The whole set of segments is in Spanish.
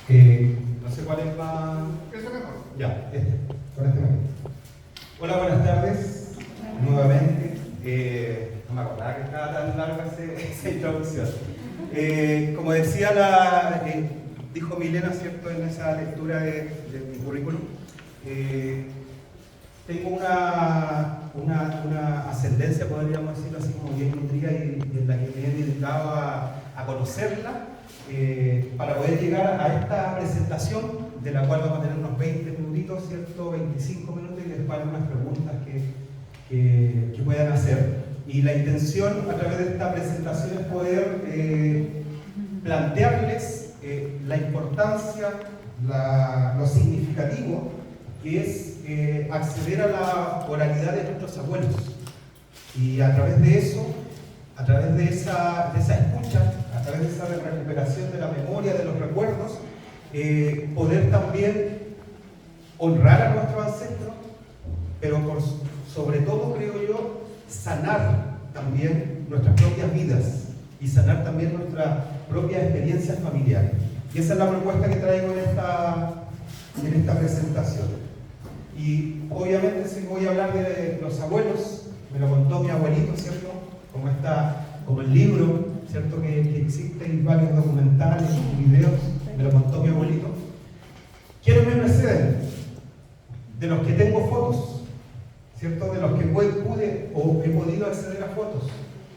No sé cuál es la... Eso mejor. Ya, con este mejor. Hola, buenas tardes. Nuevamente. No me acordaba que estaba tan larga esa introducción. Como decía dijo Milena, ¿cierto?, en esa lectura de mi currículum, tengo una ascendencia, podríamos decirlo así, como bien nutría y en la que me he dedicado a conocerla para poder llegar a esta presentación, de la cual vamos a tener unos 20 minutitos, ¿cierto?, 25 minutos, y después algunas preguntas que puedan hacer. Y la intención a través de esta presentación es poder plantearles la importancia, lo significativo que es acceder a la oralidad de nuestros abuelos. Y a través de eso, a través de esa escucha, a través de esa recuperación de la memoria, de los recuerdos, poder también honrar a nuestros ancestros, pero sobre todo, creo yo, sanar también nuestras propias vidas y sanar también nuestras propias experiencias familiares. Y esa es la propuesta que traigo en esta presentación. Y obviamente, si voy a hablar de los abuelos, me lo contó mi abuelito, ¿cierto? Como el libro, ¿cierto?, que existen varios documentales y videos, me lo contó mi abuelito. ¿Quiénes me preceden? De los que tengo fotos, ¿cierto?, de los que pude o he podido acceder a fotos.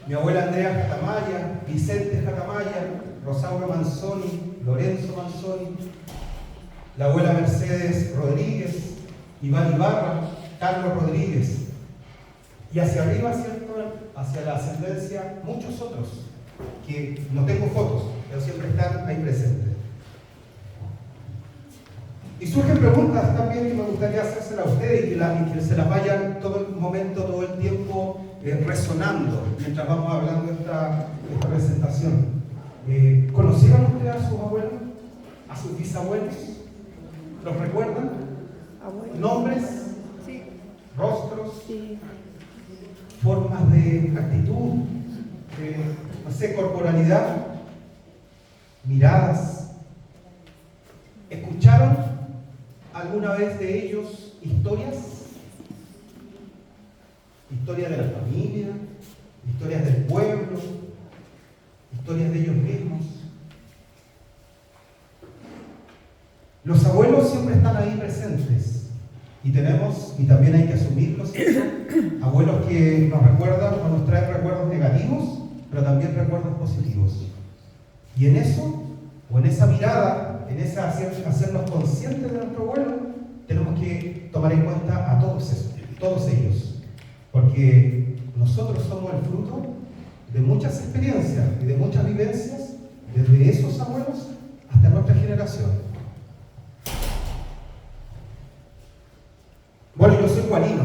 Mi abuela Andrea Jatamaya, Vicente Jatamaya, Rosaura Manzoni, Lorenzo Manzoni, la abuela Mercedes Rodríguez, Iván Ibarra, Carlos Rodríguez. Y hacia arriba, ¿cierto?, hacia la ascendencia, muchos otros, que no tengo fotos, pero siempre están ahí presentes. Y surgen preguntas también que me gustaría hacérselas a ustedes y que se las vayan todo el momento, todo el tiempo resonando mientras vamos hablando de esta presentación. ¿Conocieron ustedes a sus abuelos? ¿A sus bisabuelos? ¿Los recuerdan? Abuelo. ¿Nombres? Sí. ¿Rostros? Sí. ¿Formas de actitud? No sé, corporalidad, miradas. ¿Escucharon alguna vez de ellos historias? Historias de la familia, historias del pueblo, historias de ellos mismos. Los abuelos siempre están ahí presentes y también hay que asumirlo, ¿cierto? Abuelos que nos recuerdan o nos traen recuerdos negativos, pero también recuerdos positivos. Y en eso, o en esa mirada, en ese hacernos conscientes de nuestro abuelo, tenemos que tomar en cuenta a todos ellos, porque nosotros somos el fruto de muchas experiencias y de muchas vivencias, desde esos abuelos hasta nuestra generación. Bueno, yo soy guarino,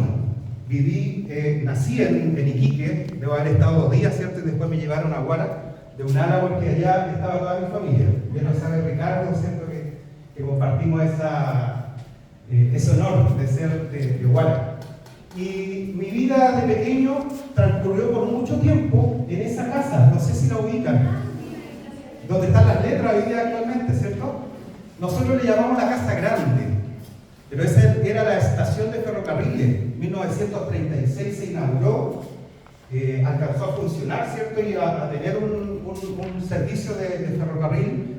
nací en Iquique, debo haber estado 2 días, ¿cierto? Y después me llevaron a Guara, de un ala, porque allá estaba toda mi familia. Ya lo sabe Ricardo, ¿cierto?, que compartimos ese honor de ser de Guara. Y mi vida de pequeño transcurrió por mucho tiempo en esa casa, no sé si la ubican, donde están las letras hoy día actualmente, ¿cierto? Nosotros le llamamos la Casa Grande, pero esa era la estación de ferrocarriles. En 1936 se inauguró, alcanzó a funcionar, ¿cierto?, y a tener un servicio de ferrocarril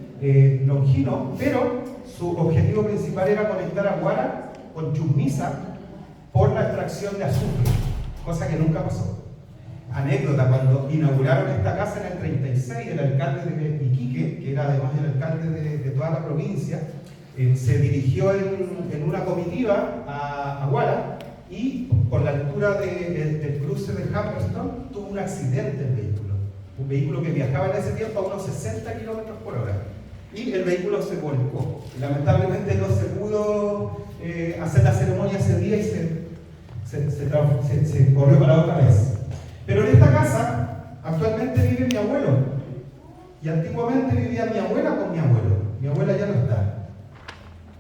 longino, pero su objetivo principal era conectar a Guara con Chusmisa por la extracción de azufre, cosa que nunca pasó. Anécdota, cuando inauguraron esta casa en el 36, el alcalde de Iquique, que era además el alcalde de toda la provincia, se dirigió en una comitiva a Guara, y por la altura del cruce de Humberston tuvo un accidente el vehículo. Un vehículo que viajaba en ese tiempo a unos 60 kilómetros por hora. Y el vehículo se volcó. Lamentablemente no se pudo hacer la ceremonia ese día y se corrió para otra vez. Pero en esta casa actualmente vive mi abuelo. Y antiguamente vivía mi abuela con mi abuelo. Mi abuela ya no está.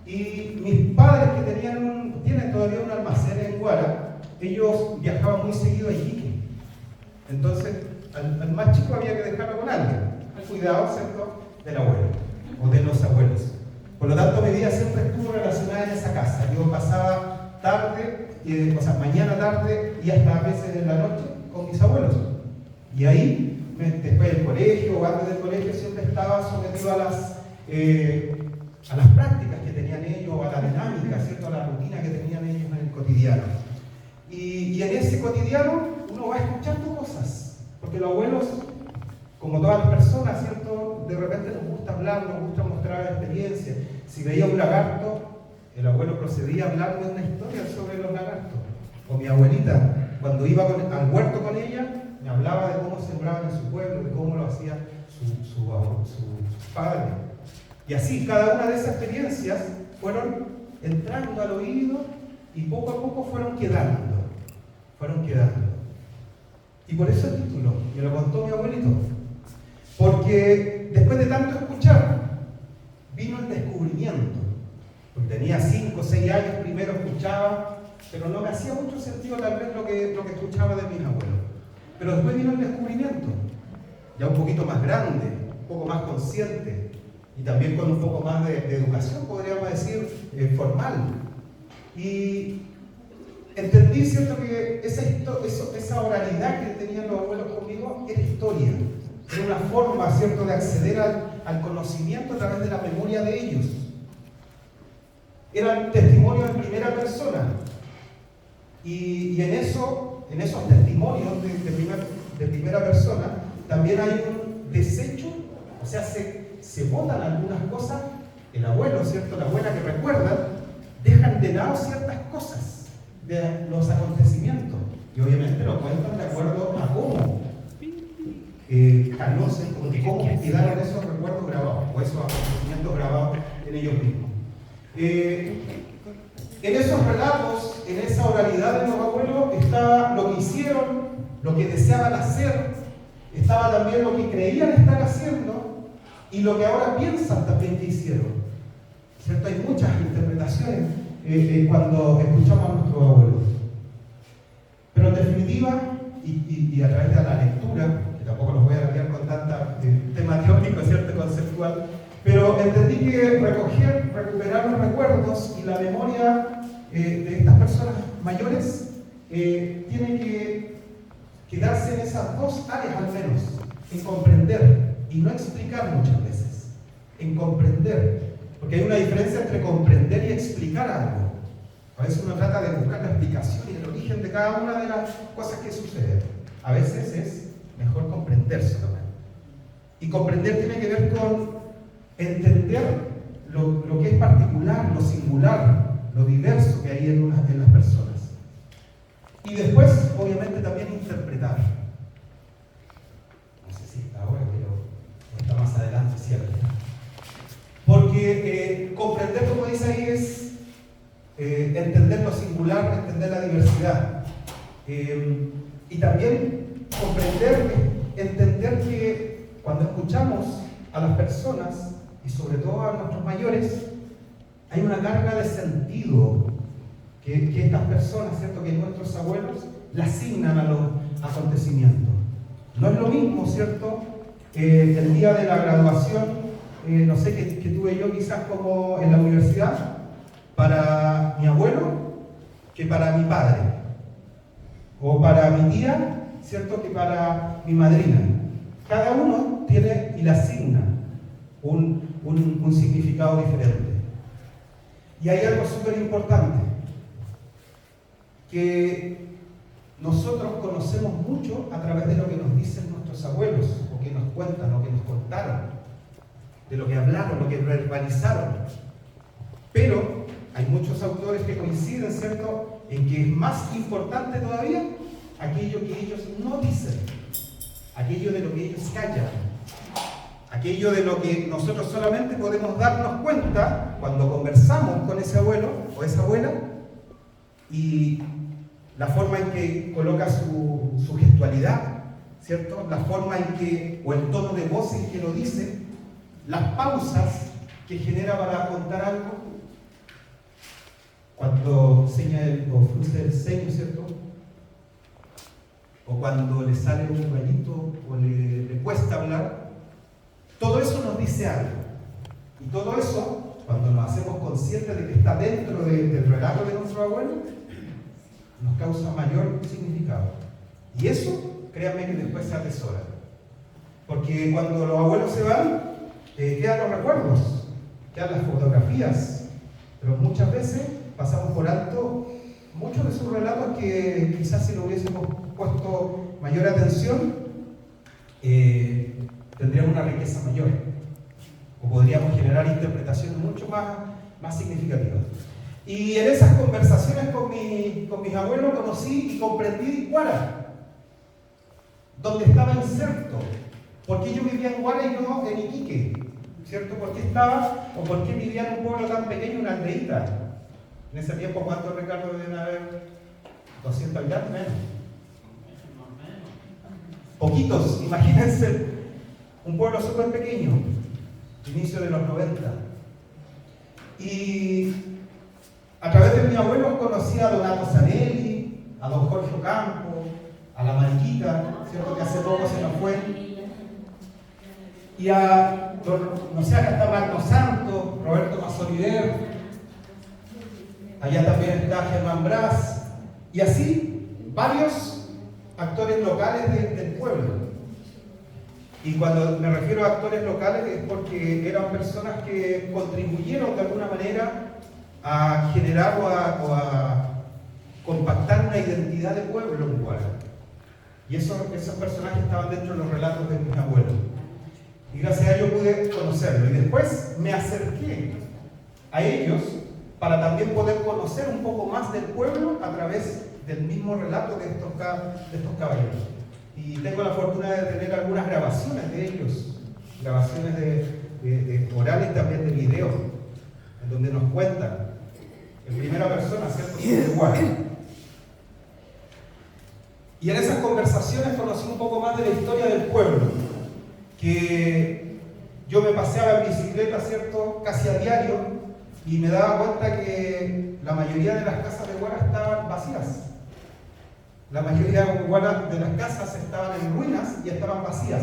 Y mis padres, que tienen todavía un almacén en Guara, ellos viajaban muy seguido a Iquique. Entonces, al más chico había que dejarlo con alguien, al cuidado, ¿cierto?, del abuelo o de los abuelos. Por lo tanto, mi vida siempre estuvo relacionada en esa casa. Yo pasaba tarde, mañana, tarde y hasta a veces en la noche con mis abuelos. Y ahí, después del colegio o antes del colegio, siempre estaba sometido a las prácticas que tenían ellos, a la dinámica, ¿cierto? A la rutina que tenían ellos en el cotidiano. Y en ese cotidiano uno va escuchando cosas, porque los abuelos, como todas las personas, ¿cierto? De repente nos gusta hablar, nos gusta mostrar experiencias. Si veía un lagarto, el abuelo procedía a hablarme una historia sobre los lagartos. O mi abuelita, cuando iba al huerto con ella, me hablaba de cómo sembraban en su pueblo, de cómo lo hacía su padre. Y así, cada una de esas experiencias fueron entrando al oído y poco a poco fueron quedando. Y por eso el título, me lo contó mi abuelito. Porque después de tanto escuchar, vino el descubrimiento. Porque tenía 5 o 6 años, primero escuchaba, pero no me hacía mucho sentido tal vez lo que escuchaba de mis abuelos. Pero después vino el descubrimiento, ya un poquito más grande, un poco más consciente, y también con un poco más de educación, podríamos decir, formal. Y entendí, ¿cierto?, que esa oralidad que tenían los abuelos conmigo era historia. Era una forma, ¿cierto?, de acceder al conocimiento a través de la memoria de ellos. Eran testimonios en primera persona. Y en esos testimonios de primera persona también hay un desecho, o sea, se botan algunas cosas. El abuelo, ¿cierto?, la abuela que recuerda, dejan de lado ciertas cosas de los acontecimientos. Y obviamente lo cuentan de acuerdo a cómo conocen, cómo quedaron esos recuerdos grabados, o esos acontecimientos grabados en ellos mismos. En esos relatos, en esa oralidad de los abuelos, está lo que hicieron, lo que deseaban hacer, estaba también lo que creían estar haciendo y lo que ahora piensan también que hicieron. ¿Cierto? Hay muchas interpretaciones cuando escuchamos a nuestros abuelos. Pero en definitiva, y a través de la lectura, que tampoco los voy a enviar con tanta tema teórico, ¿cierto?, conceptual, pero entendí que recuperar los recuerdos y la memoria de estas personas mayores tiene que quedarse en esas dos áreas al menos, en comprender y no explicar muchas veces, en comprender, porque hay una diferencia entre comprender y explicar algo. A veces uno trata de buscar la explicación y el origen de cada una de las cosas que suceden. A veces es mejor comprenderse también. Y comprender tiene que ver con entender lo que es particular, lo singular, lo diverso que hay en las personas. Y después, obviamente, también interpretar. No sé si está ahora, pero está más adelante, ¿cierto? Porque comprender, como dice ahí, es entender lo singular, entender la diversidad. Y también comprender, entender que cuando escuchamos a las personas, y sobre todo a nuestros mayores, hay una carga de sentido que estas personas, ¿cierto?, que nuestros abuelos le asignan a los acontecimientos. No es lo mismo, ¿cierto?, el día de la graduación, no sé, que tuve yo quizás como en la universidad, para mi abuelo, que para mi padre, o para mi tía, ¿cierto?, que para mi madrina. Cada uno tiene y le asigna un significado diferente. Y hay algo súper importante, que nosotros conocemos mucho a través de lo que nos dicen nuestros abuelos, o que nos cuentan, o que nos contaron, de lo que hablaron, lo que verbalizaron. Pero hay muchos autores que coinciden, ¿cierto?, en que es más importante todavía aquello que ellos no dicen, aquello de lo que ellos callan, aquello de lo que nosotros solamente podemos darnos cuenta cuando conversamos con ese abuelo o esa abuela, y la forma en que coloca su gestualidad, ¿cierto?, la forma en que, o el tono de voz en que lo dice, las pausas que genera para contar algo, cuando seña o frunce el ceño, ¿cierto?, o cuando le sale un gallito o le cuesta hablar. Todo eso nos dice algo. Y todo eso cuando nos hacemos conscientes de que está dentro del relato de nuestro abuelo, nos causa mayor significado. Y eso, créanme que después se atesora. Porque cuando los abuelos se van, quedan los recuerdos, quedan las fotografías, pero muchas veces pasamos por alto muchos de sus relatos que quizás si lo hubiésemos puesto mayor atención, tendríamos una riqueza mayor, o podríamos generar interpretaciones mucho más significativas. Y en esas conversaciones con mis abuelos conocí y comprendí Huara, donde estaba inserto. ¿Por qué yo vivía en Huara y no en Iquique? ¿Cierto? ¿Por qué estaba o por qué vivía en un pueblo tan pequeño, una aldeíta? En ese tiempo, ¿cuántos, Ricardo, deben haber? 200 habitantes, menos. Poquitos, imagínense, un pueblo súper pequeño, inicio de los 90. Y a través de mis abuelos conocí a Donato Zanelli, a don Jorge Ocampo, a la Mariquita, ¿cierto? Que hace poco se nos fue. Y a, no sé, acá está Marco Santos, Roberto Mazoliver, allá también está Germán Brás, y así varios actores locales del pueblo. Y cuando me refiero a actores locales es porque eran personas que contribuyeron de alguna manera a generar o a compactar una identidad de pueblo en Huara. Y esos personajes estaban dentro de los relatos de mis abuelos. Y gracias a ello pude conocerlo. Y después me acerqué a ellos para también poder conocer un poco más del pueblo a través del mismo relato de estos caballeros. Y tengo la fortuna de tener algunas grabaciones de ellos, grabaciones de orales y también de video, en donde nos cuentan en primera persona, ¿cierto?, sobre Huara. Y en esas conversaciones conocí un poco más de la historia del pueblo, que yo me paseaba en bicicleta, ¿cierto?, casi a diario, y me daba cuenta que la mayoría de las casas de Huara estaban vacías. La mayoría de las casas estaban en ruinas y estaban vacías.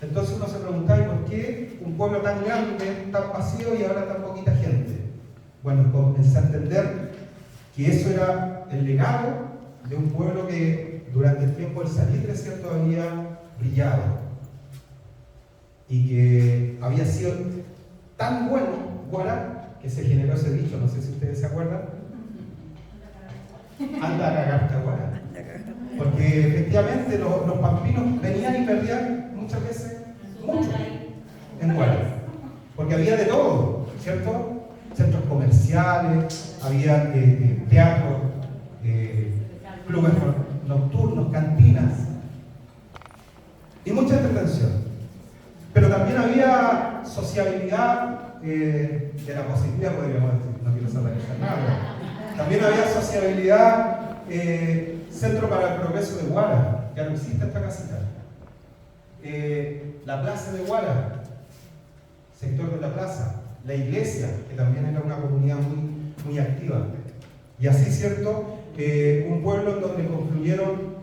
Entonces uno se preguntaba, ¿por qué un pueblo tan grande, tan vacío y ahora tan poquita gente? Bueno, comencé a entender que eso era el legado de un pueblo que durante el tiempo del salitre, ¿cierto?, había brillado. Y que había sido tan bueno Huara que se generó ese dicho, no sé si ustedes se acuerdan. Anda a cagarte a Huara. Porque efectivamente los pampinos venían y perdían muchas veces mucho en Huara. Porque había de todo, ¿cierto? Centros comerciales, había teatros, clubes nocturnos, cantinas y mucha entretención. Pero también había sociabilidad de la positiva, podríamos decir, no quiero satanizar nada. También había sociabilidad, Centro para el Progreso de Huara, ya no existe esta casita. La plaza de Huara, sector de la plaza, la iglesia, que también era una comunidad muy activa. Y así, ¿cierto? Un pueblo en donde confluyeron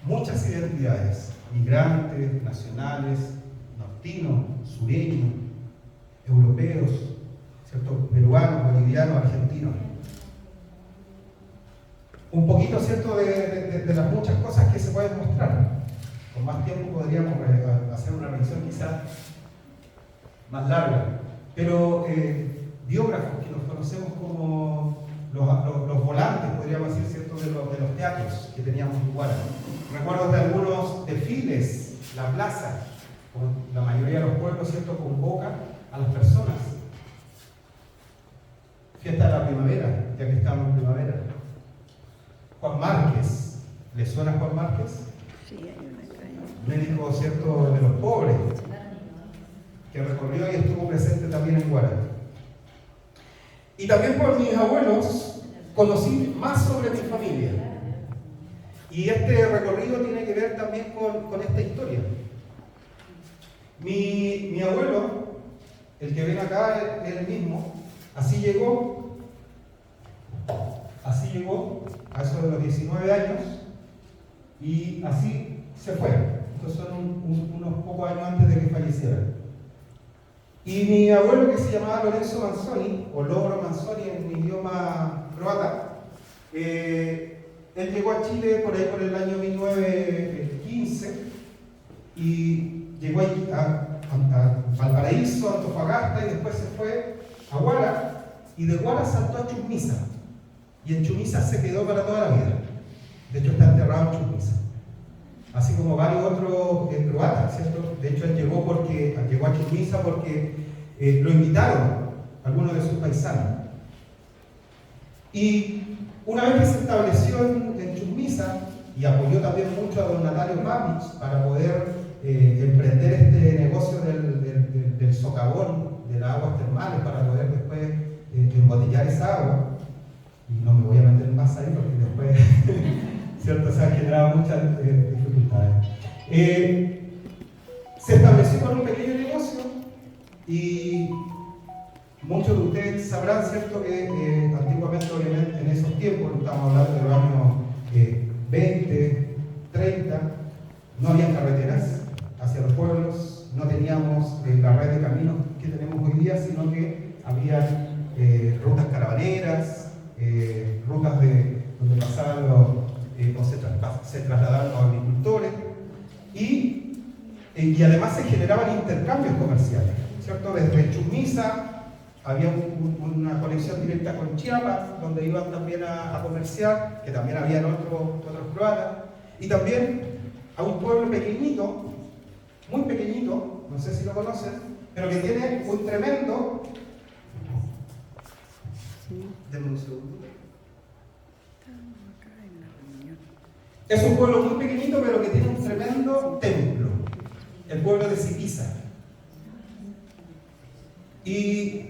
muchas identidades, migrantes, nacionales, nortinos, sureños, europeos, ¿cierto?, peruanos, bolivianos, argentinos. Un poquito, ¿cierto?, de las muchas cosas que se pueden mostrar. Con más tiempo podríamos hacer una revisión quizás más larga. Pero biógrafos que nos conocemos como los volantes, podríamos decir, ¿cierto?, de los teatros que teníamos en Huara. Recuerdo de algunos desfiles, la plaza, como la mayoría de los pueblos, ¿cierto?, convoca a las personas. Fiesta de la primavera, ya que estamos en primavera. Juan Márquez, ¿le suena Juan Márquez? Sí, hay una calle. Médico, ¿cierto?, de los pobres, que recorrió y estuvo presente también en Huara. Y también por mis abuelos conocí más sobre mi familia. Y este recorrido tiene que ver también con esta historia. Mi abuelo, el que ven acá es el mismo, así llegó a eso de los 19 años y así se fue. Estos son unos pocos años antes de que falleciera. Y mi abuelo, que se llamaba Lorenzo Manzoni, o Loro Manzoni en idioma croata, él llegó a Chile por ahí por el año 1915 y llegó a Valparaíso, a Antofagasta, y después se fue a Huara, y de Huara saltó a Chumisa, y en Chumisa se quedó para toda la vida. De hecho está enterrado en Chumisa, así como varios otros croatas, ¿cierto? De hecho él llegó a Chumisa porque lo invitaron algunos de sus paisanos. Y una vez que se estableció en Chumisa y apoyó también mucho a don Natalio Mamich para poder emprender este negocio del socavón, de las aguas termales, para poder después embotellar esa agua. Y no me voy a meter más ahí porque después ¿cierto? Se han generado muchas dificultades. Se estableció con un pequeño negocio y muchos de ustedes sabrán, ¿cierto?, que antiguamente, obviamente, en esos tiempos, estamos hablando de los años 20, 30, no había carreteras hacia los pueblos, no teníamos la red de caminos que tenemos hoy día, sino que había rutas caravaneras, rutas donde pasaban o se trasladaban los agricultores, y además se generaban intercambios comerciales, ¿cierto? Desde Chumisa había una conexión directa con Chiapas, donde iban también a comerciar, que también habían otros croatas, y también a un pueblo pequeñito, muy pequeñito, no sé si lo conocen, pero que tiene un tremendo... Denme un segundo. Es un pueblo muy pequeñito, pero que tiene un tremendo templo, el pueblo de Siquisa. Y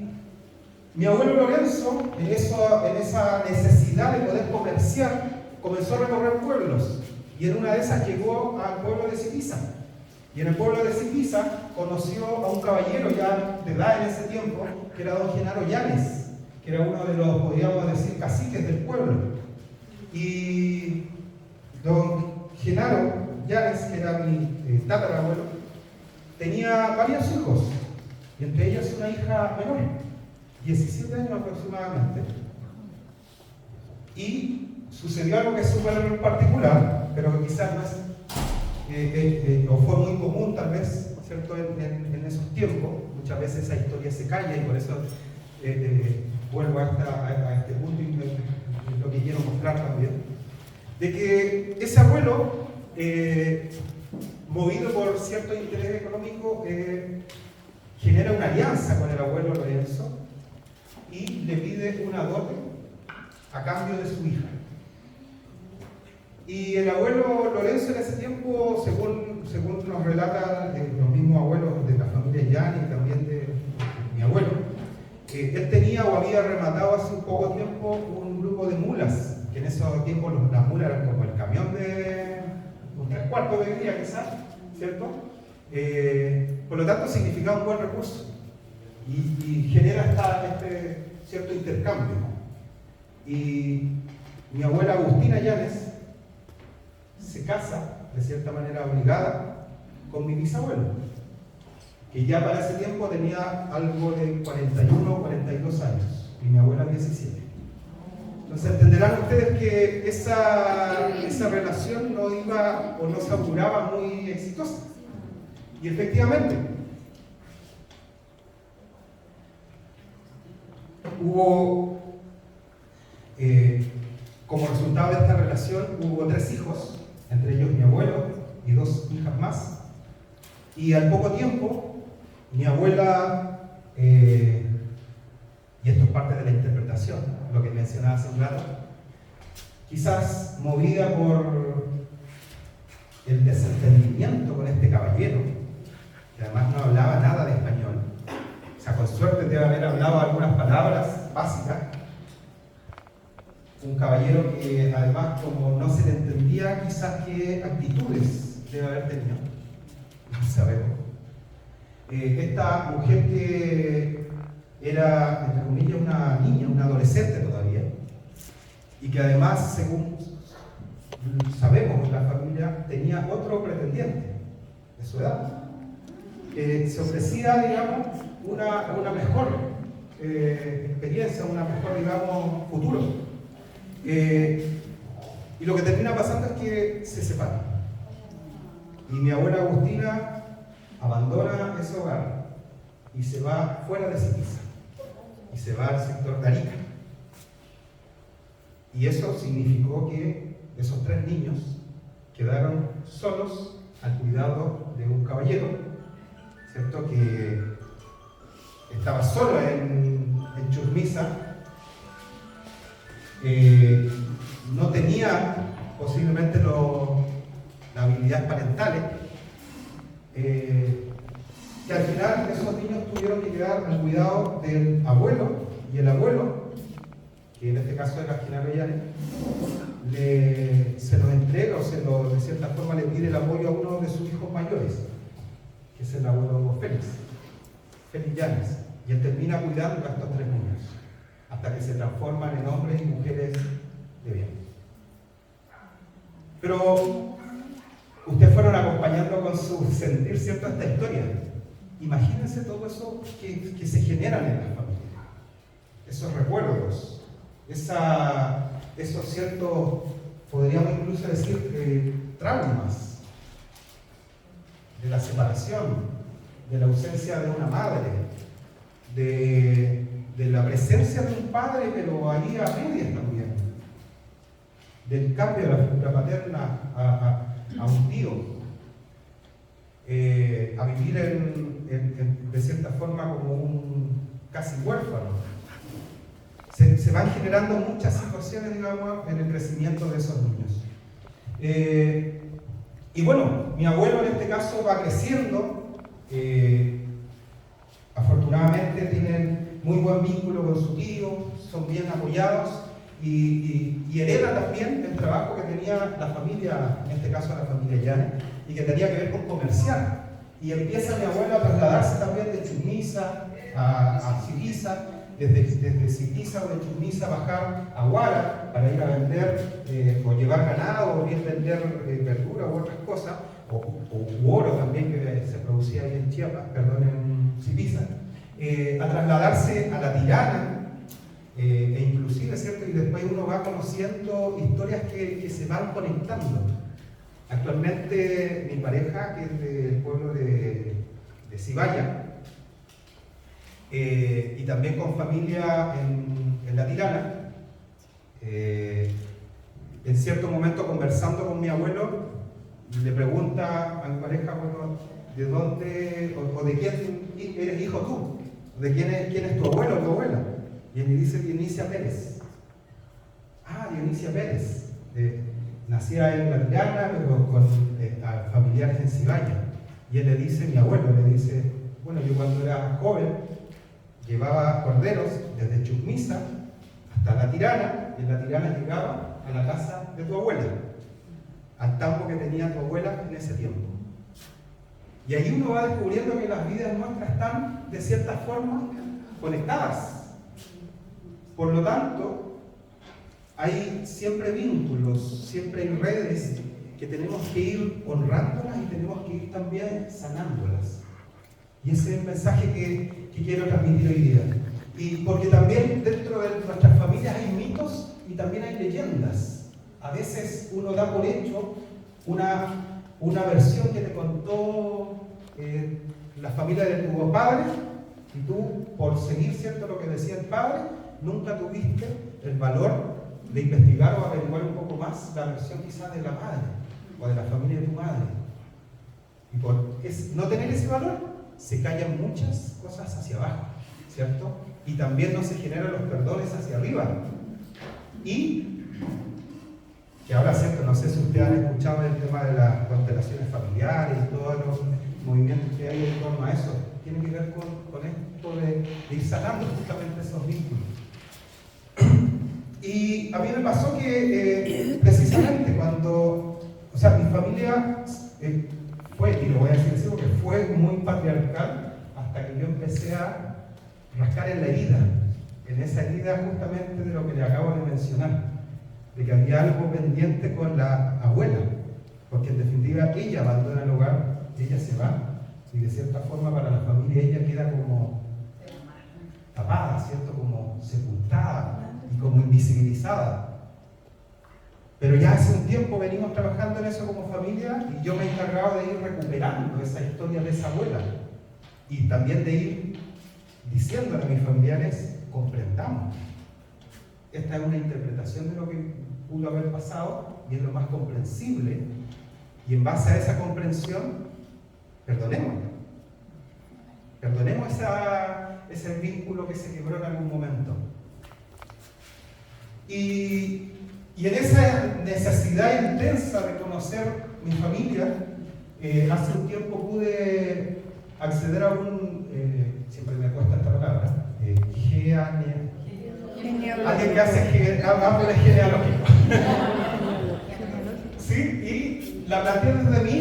mi abuelo Lorenzo, en esa necesidad de poder comerciar, comenzó a recorrer pueblos. Y en una de esas llegó al pueblo de Siquisa. Y en el pueblo de Siquisa conoció a un caballero ya de edad en ese tiempo, que era don Genaro Llanes, que era uno de los, podríamos decir, caciques del pueblo. Y don Genaro Llanes, que era mi tatarabuelo, tenía varios hijos, y entre ellos una hija menor, 17 años aproximadamente. Y sucedió algo que es súper particular, pero que quizás no es, o fue muy común tal vez, ¿cierto?, en esos tiempos. Muchas veces esa historia se calla, y por eso vuelvo a este punto y lo que quiero mostrar también, de que ese abuelo, movido por cierto interés económico, genera una alianza con el abuelo Lorenzo y le pide una dote a cambio de su hija. Y el abuelo Lorenzo en ese tiempo, según nos relatan los mismos abuelos de la familia Llanes y también de mi abuelo, él tenía o había rematado hace un poco tiempo un grupo de mulas, que en esos tiempos las mulas eran como el camión de un 3/4 de día quizás, ¿cierto? Por lo tanto significaba un buen recurso y genera este cierto intercambio. Y mi abuela Agustina Llanes se casa, de cierta manera obligada, con mi bisabuelo, que ya para ese tiempo tenía algo de 41 o 42 años, y mi abuela 17. Entonces entenderán ustedes que esa relación no iba o no se auguraba muy exitosa. Y efectivamente, hubo, como resultado de esta relación, hubo 3 hijos, entre ellos mi abuelo y 2 hijas más. Y al poco tiempo, mi abuela, y esto es parte de la interpretación, lo que mencionaba hace un rato, quizás movida por el desentendimiento con este caballero, que además no hablaba nada de español, o sea, con suerte debe haber hablado algunas palabras básicas, un caballero que además, como no se le entendía quizás qué actitudes debe haber tenido, no sabemos. Esta mujer que era, entre comillas, una niña, una adolescente todavía, y que además, según sabemos, la familia tenía otro pretendiente de su edad, que se ofrecía, digamos, una mejor experiencia, una mejor, digamos, futuro. Y lo que termina pasando es que se separan. Y mi abuela Agustina abandona ese hogar y se va fuera de Sitiza. Y se va al sector de Arica. Y eso significó que esos 3 niños quedaron solos al cuidado de un caballero, ¿cierto? Que estaba solo en Churmiza, no tenía posiblemente las habilidades parentales, que al final esos niños tuvieron que quedar al cuidado del abuelo, y el abuelo, que en este caso era Genaro Yanes, se los entrega o de cierta forma le pide el apoyo a uno de sus hijos mayores, que es el abuelo Félix Yanes, y él termina cuidando a estos 3 niños hasta que se transforman en hombres y mujeres de bien. Pero ustedes fueron acompañando con su sentir, ¿cierto?, esta historia. Imagínense todo eso que se generan en las familias, esos recuerdos, esos ciertos, podríamos incluso decir, traumas de la separación, de la ausencia de una madre, de la presencia de un padre, pero ahí a medias también, del cambio de la figura paterna a un tío, a vivir de cierta forma como un casi huérfano. Se van generando muchas situaciones, digamos, en el crecimiento de esos niños. Y bueno, mi abuelo en este caso va creciendo. Afortunadamente tienen muy buen vínculo con su tío, son bien apoyados y heredan también el trabajo que tenía la familia, en este caso la familia Yanes, y que tenía que ver con comerciar. Y empieza mi abuelo a trasladarse también de Churmiza a Sitiza, desde Sitiza o de Churmiza bajar a Huara para ir a vender o llevar ganado o bien vender verdura u otras cosas, u oro también que se producía ahí en Chiapas, perdón, en Sitiza, a trasladarse a La Tirana, e inclusive, ¿cierto? Y después uno va conociendo historias que se van conectando. Actualmente mi pareja, que es del pueblo de Cibaya, y también con familia en La Tirana, en cierto momento conversando con mi abuelo, le pregunta a mi pareja, bueno, ¿de dónde o de quién eres hijo tú? ¿De quién es tu abuelo o tu abuela? Y él le dice Dionisia Pérez. Ah, Dionisia Pérez. Nacida en La Tirana, pero con familiares en Cibaya. Y él le dice, mi abuelo le dice, bueno, yo cuando era joven llevaba corderos desde Churmiza hasta La Tirana, y en La Tirana llegaba a la casa de tu abuela, al tambo que tenía tu abuela en ese tiempo. Y ahí uno va descubriendo que las vidas nuestras están, de cierta forma, conectadas. Por lo tanto, hay siempre vínculos, siempre hay redes que tenemos que ir honrándolas y tenemos que ir también sanándolas. Y ese es el mensaje que quiero transmitir hoy día. Y porque también dentro de nuestras familias hay mitos y también hay leyendas. A veces uno da por hecho una versión que te contó la familia de tu padre, y tú, por seguir, ¿cierto?, lo que decía el padre, nunca tuviste el valor de investigar o averiguar un poco más la versión quizás de la madre o de la familia de tu madre. Y por no tener ese valor, se callan muchas cosas hacia abajo, ¿cierto? Y también no se generan los perdones hacia arriba. Y que ahora, ¿cierto? No sé si ustedes han escuchado el tema de las constelaciones familiares y todos los movimientos que hay en torno a eso. Tiene que ver con esto de ir sanando justamente esos vínculos. Y a mí me pasó que precisamente cuando, o sea, mi familia fue, y lo voy a decir así porque fue muy patriarcal hasta que yo empecé a rascar en la herida, en esa herida justamente de lo que le acabo de mencionar, de que había algo pendiente con la abuela, porque en definitiva ella abandona el hogar, ella se va, y de cierta forma para la familia ella queda como tapada, ¿cierto? Como sepultada y como invisibilizada. Pero ya hace un tiempo venimos trabajando en eso como familia y yo me he encargado de ir recuperando esa historia de esa abuela y también de ir diciéndole a mis familiares, comprendamos. Esta es una interpretación de lo que pudo haber pasado y es lo más comprensible y en base a esa comprensión, perdonemos ese vínculo que se quebró en algún momento. Y en esa necesidad intensa de conocer mi familia, hace un tiempo pude acceder a siempre me cuesta esta palabra, alguien que hace árboles genealógicos. ¿Sí? Y la planteé desde mi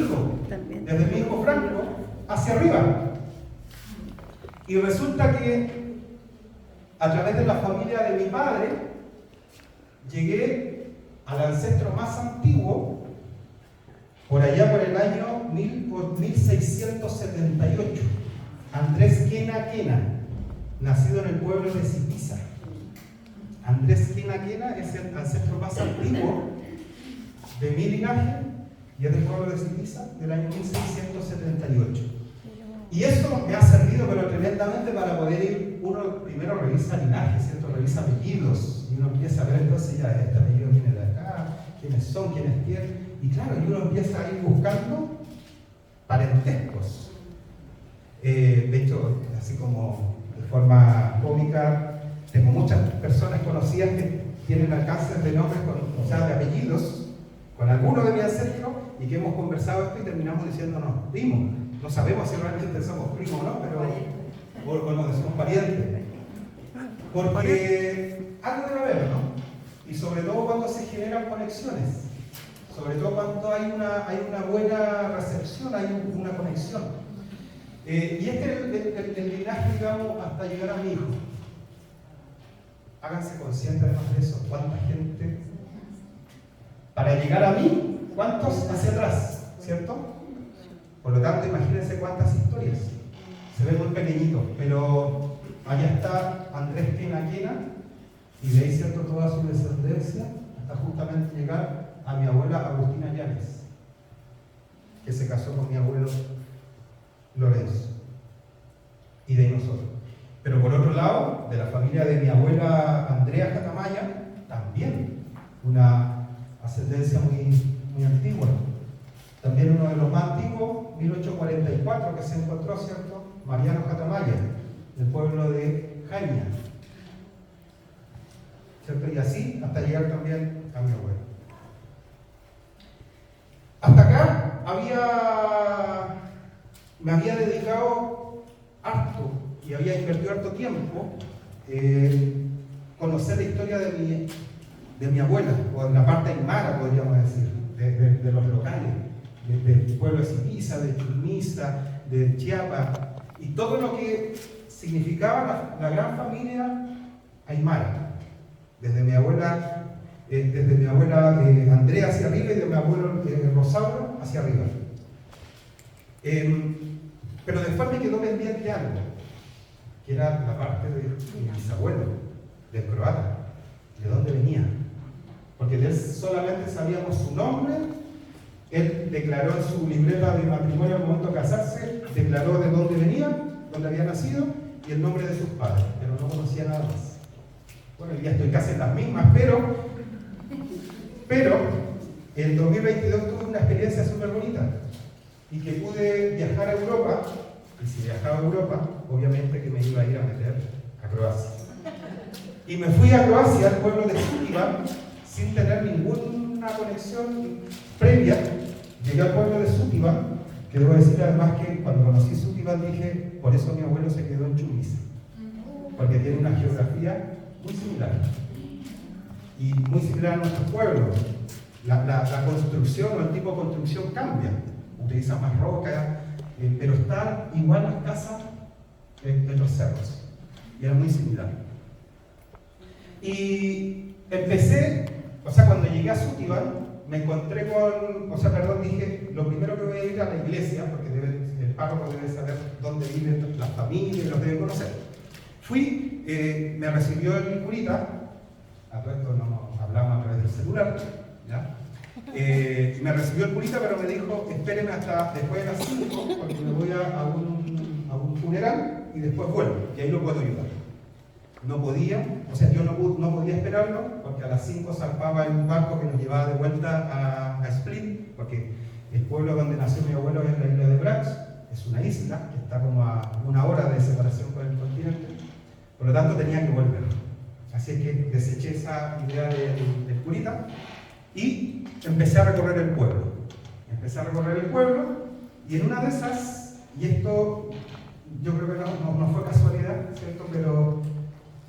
hijo Franco, hacia arriba. Y resulta que a través de la familia de mi padre llegué al ancestro más antiguo, por allá por el año 1678, Andrés Quena Quena, nacido en el pueblo de Cipisa. Andrés Quena Quena es el ancestro más antiguo de mi linaje y es del pueblo de Cipisa del año 1678. Y eso me ha servido pero tremendamente para poder ir, uno primero revisa linaje, ¿cierto? Revisa apellidos y uno empieza a ver entonces ya este apellido viene de acá, quiénes son, quiénes quieren, y claro, y uno empieza a ir buscando parentescos. De hecho, así como de forma cómica, tengo muchas personas conocidas que tienen alcances de nombres, o sea, de apellidos, con alguno de mis ancestros, y que hemos conversado esto y terminamos diciéndonos primos. No sabemos si realmente somos primos o no, pero o nos decimos parientes. Porque algo debe haber, ¿no? Y sobre todo cuando se generan conexiones. Sobre todo cuando hay una buena recepción, hay una conexión. Y este es el linaje, digamos, hasta llegar a mi hijo. Háganse conscientes además de eso. ¿Cuánta gente? Para llegar a mí, ¿cuántos hacia atrás? ¿Cierto? Por lo tanto, imagínense cuántas historias. Se ve muy pequeñito, pero allá está Andrés Quena Quena, y de ahí, ¿cierto?, toda su descendencia, hasta justamente llegar a mi abuela Agustina Llanes, que se casó con mi abuelo Lorenzo. Y de ahí nosotros. Pero por otro lado, de la familia de mi abuela Andrea Jatamaya, también una ascendencia muy antigua. También uno de los más antiguos, 1844, que se encontró, ¿cierto? Mariano Jatamaya, del pueblo de Jaña. ¿Cierto? Y así hasta llegar también a mi abuelo. Hasta acá me había dedicado harto y había invertido harto tiempo en conocer la historia de mi abuela, o en la parte aymara, podríamos decir, de los locales. Del pueblo de Cipisa, de Chulmisa, de Chiapas, y todo lo que significaba la gran familia aymara, desde mi abuela Andrea hacia arriba y de mi abuelo Rosauro hacia arriba. Pero después me quedó pendiente algo, que era la parte de mi bisabuelo, del croata, de dónde venía, porque de él solamente sabíamos su nombre. Él declaró en su libreta de matrimonio al momento de casarse, declaró de dónde venía, dónde había nacido y el nombre de sus padres, pero no conocía nada más. Bueno, ya estoy casi en las mismas, pero en 2022 tuve una experiencia súper bonita y que pude viajar a Europa, y si viajaba a Europa, obviamente que me iba a ir a meter a Croacia. Y me fui a Croacia, al pueblo de Sutivan, sin tener ninguna conexión previa. Llegué al pueblo de Sutivan, que debo decir además que cuando conocí Sutivan dije, por eso mi abuelo se quedó en Chumisa, porque tiene una geografía muy similar y muy similar a nuestros pueblos. La construcción o el tipo de construcción cambia, utiliza más roca, pero están igual las casas en los cerros y era muy similar. Y empecé, cuando llegué a Sutivan, me encontré dije, lo primero que voy a ir a la iglesia, porque el párroco debe saber dónde viven las familias y los debe conocer. Fui, me recibió el curita, a todo esto no hablamos a través del celular, ¿ya? Me recibió el curita, pero me dijo, espéreme hasta después de las 5, porque me voy a un funeral y después vuelvo, y ahí lo puedo ayudar. No podía, o sea, yo no podía esperarlo, porque a las 5 zarpaba en un barco que nos llevaba de vuelta a Split, porque el pueblo donde nació mi abuelo es la isla de Brax, es una isla que está como a 1 hora de separación con el continente, por lo tanto tenía que volver. Así que deseché esa idea del curita y empecé a recorrer el pueblo. Y en una de esas, y esto yo creo que no fue casualidad, ¿cierto? Pero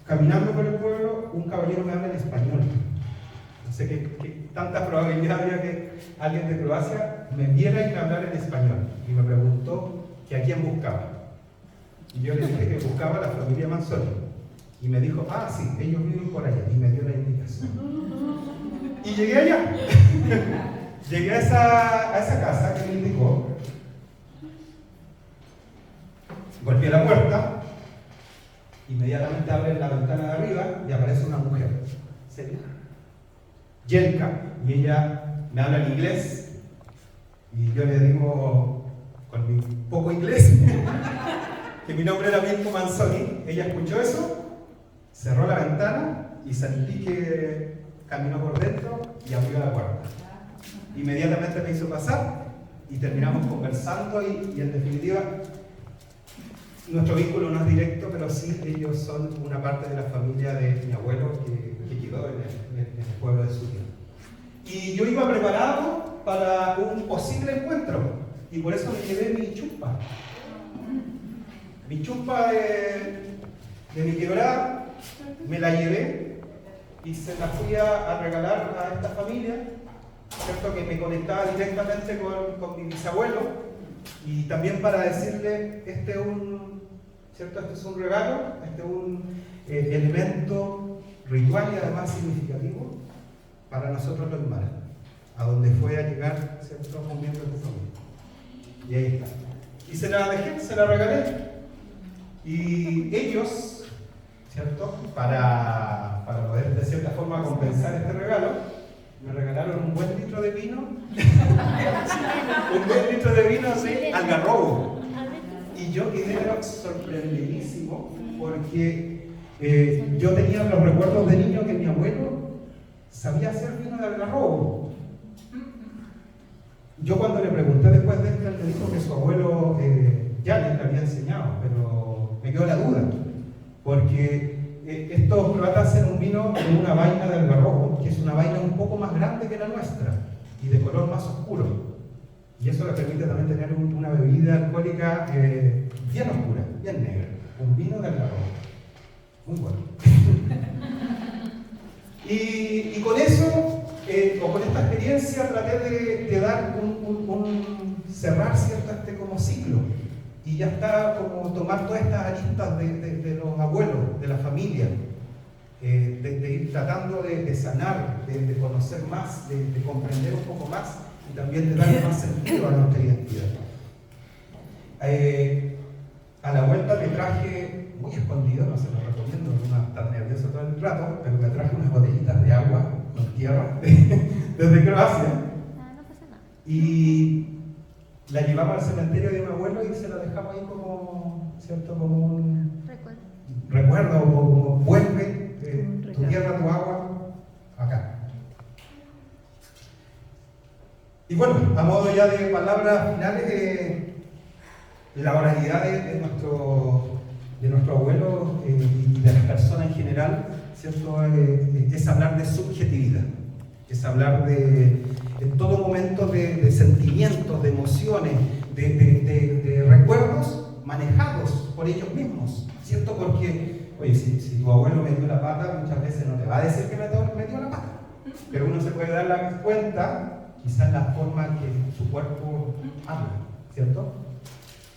caminando por el pueblo, un caballero me habla en español. No sé qué tanta probabilidad había que alguien de Croacia me viera y me hablara en español. Y me preguntó que a quién buscaba. Y yo le dije que buscaba a la familia Manzoni. Y me dijo, ah, sí, ellos viven por allá. Y me dio la indicación. Y llegué allá. Llegué a esa casa que me indicó. Golpeé la puerta. Inmediatamente abren la ventana de arriba y aparece una mujer. ¿Sería? Yelka. Y ella me habla en inglés. Y yo le digo, con mi poco inglés, que mi nombre era Mirko Manzoni. Ella escuchó eso, cerró la ventana y sentí que caminó por dentro y abrió la puerta. Inmediatamente me hizo pasar y terminamos conversando y en definitiva nuestro vínculo no es directo, pero sí ellos son una parte de la familia de mi abuelo que quedó en el pueblo de su tía. Y yo iba preparado para un posible encuentro y por eso me llevé mi chumpa. Mi chumpa de mi quebrada, me la llevé y se la fui a regalar a esta familia, ¿cierto? Que me conectaba directamente con mi bisabuelo y también para decirle, este es un regalo, este es un elemento ritual y además significativo para nosotros los hermanos, a donde fue a llegar, ¿cierto? Un miembro de tu familia. Y ahí está. Y se la dejé, se la regalé. Y ellos, ¿cierto? Para poder de cierta forma compensar este regalo, me regalaron un buen litro de vino. Un buen litro de vino de algarrobo. Y yo quedé sorprendidísimo porque yo tenía los recuerdos de niño que mi abuelo sabía hacer vino de algarrobo. Yo cuando le pregunté después de esto, él me dijo que su abuelo ya le había enseñado, pero me quedó la duda, porque estos croatas hacen un vino en una vaina de algarrobo, que es una vaina un poco más grande que la nuestra y de color más oscuro. Y eso le permite también tener una bebida alcohólica bien oscura, bien negra. Un vino de algarrobo. Muy bueno. y con eso, o con esta experiencia, traté de dar cerrar cierto como ciclo. Y ya está como tomar todas estas aristas de los abuelos, de la familia. De ir tratando de sanar, de conocer más, de comprender un poco más. Y también de darle más sentido a nuestra identidad. A la vuelta me traje, muy escondido, no se lo recomiendo, no estar nervioso todo el rato, pero me traje unas botellitas de agua con tierra desde Croacia. No pasa nada. Y la llevamos al cementerio de mi abuelo y se la dejamos ahí como, ¿cierto? Como un recuerdo, como vuelve tu tierra, tu agua, acá. Y bueno, a modo ya de palabras finales, la oralidad de nuestro abuelo y de las personas en general, ¿cierto? Es hablar de subjetividad, es hablar en todo momento de sentimientos, de emociones, de recuerdos manejados por ellos mismos, ¿cierto? Porque, oye, si tu abuelo metió la pata, muchas veces no te va a decir que metió la pata, pero uno se puede dar la cuenta, quizás la forma en que su cuerpo habla, ¿cierto?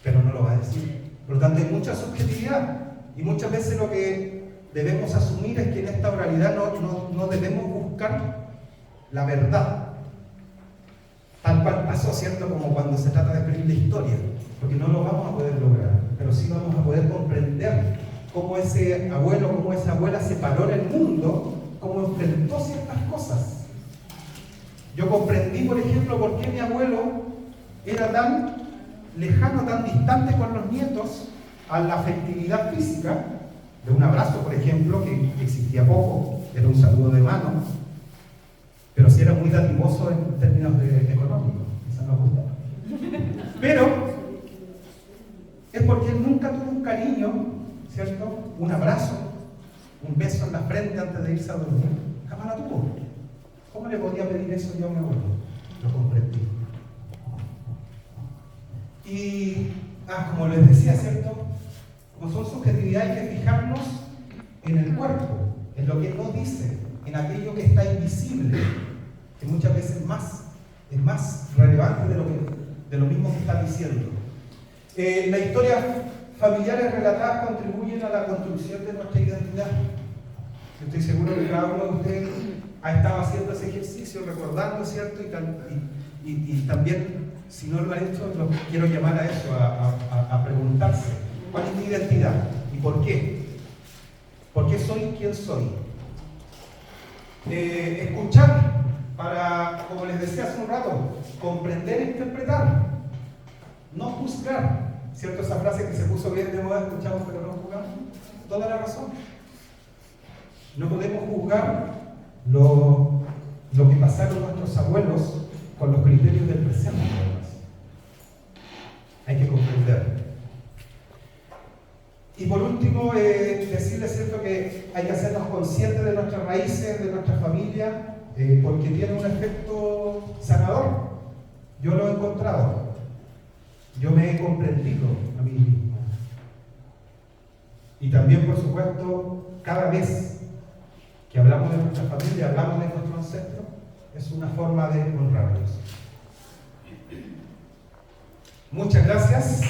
Pero no lo va a decir. Por lo tanto, hay mucha subjetividad y muchas veces lo que debemos asumir es que en esta oralidad no debemos buscar la verdad, tal cual pasó, ¿cierto? Como cuando se trata de escribir la historia, porque no lo vamos a poder lograr, pero sí vamos a poder comprender cómo ese abuelo, cómo esa abuela se paró en el mundo, cómo enfrentó ciertas cosas. Yo comprendí, por ejemplo, por qué mi abuelo era tan lejano, tan distante con los nietos, a la afectividad física, de un abrazo, por ejemplo, que existía poco, era un saludo de mano, pero sí era muy dadivoso en términos económicos, eso nos gusta. Pero es porque él nunca tuvo un cariño, ¿cierto? Un abrazo, un beso en la frente antes de irse a dormir. Jamás la tuvo. ¿Cómo le podía pedir eso yo a mi abuelo? Lo comprendí. Y, como les decía, ¿cierto? Como son subjetividades, hay que fijarnos en el cuerpo, en lo que él nos dice, en aquello que está invisible, que muchas veces es más relevante de lo mismo que está diciendo. Las historias familiares relatadas contribuyen a la construcción de nuestra identidad. Yo estoy seguro que cada uno de ustedes ha estado haciendo ese ejercicio, recordando, ¿cierto? Y también, si no lo han hecho, los quiero llamar a eso, a preguntarse, ¿cuál es mi identidad? ¿Y por qué? ¿Por qué soy quien soy? Escuchar para, como les decía hace un rato, comprender e interpretar, no juzgar. ¿Cierto? Esa frase que se puso bien de moda, escuchamos pero no juzgamos. Toda la razón. No podemos juzgar lo que pasaron nuestros abuelos con los criterios del presente. Hay que comprender. Y por último, decirles, ¿cierto?, que hay que hacernos conscientes de nuestras raíces, de nuestra familia, porque tiene un efecto sanador. Yo lo he encontrado. Yo me he comprendido a mí mismo. Y también, por supuesto, cada vez que hablamos de nuestra familia, hablamos de nuestros ancestros, es una forma de honrarlos. Muchas gracias.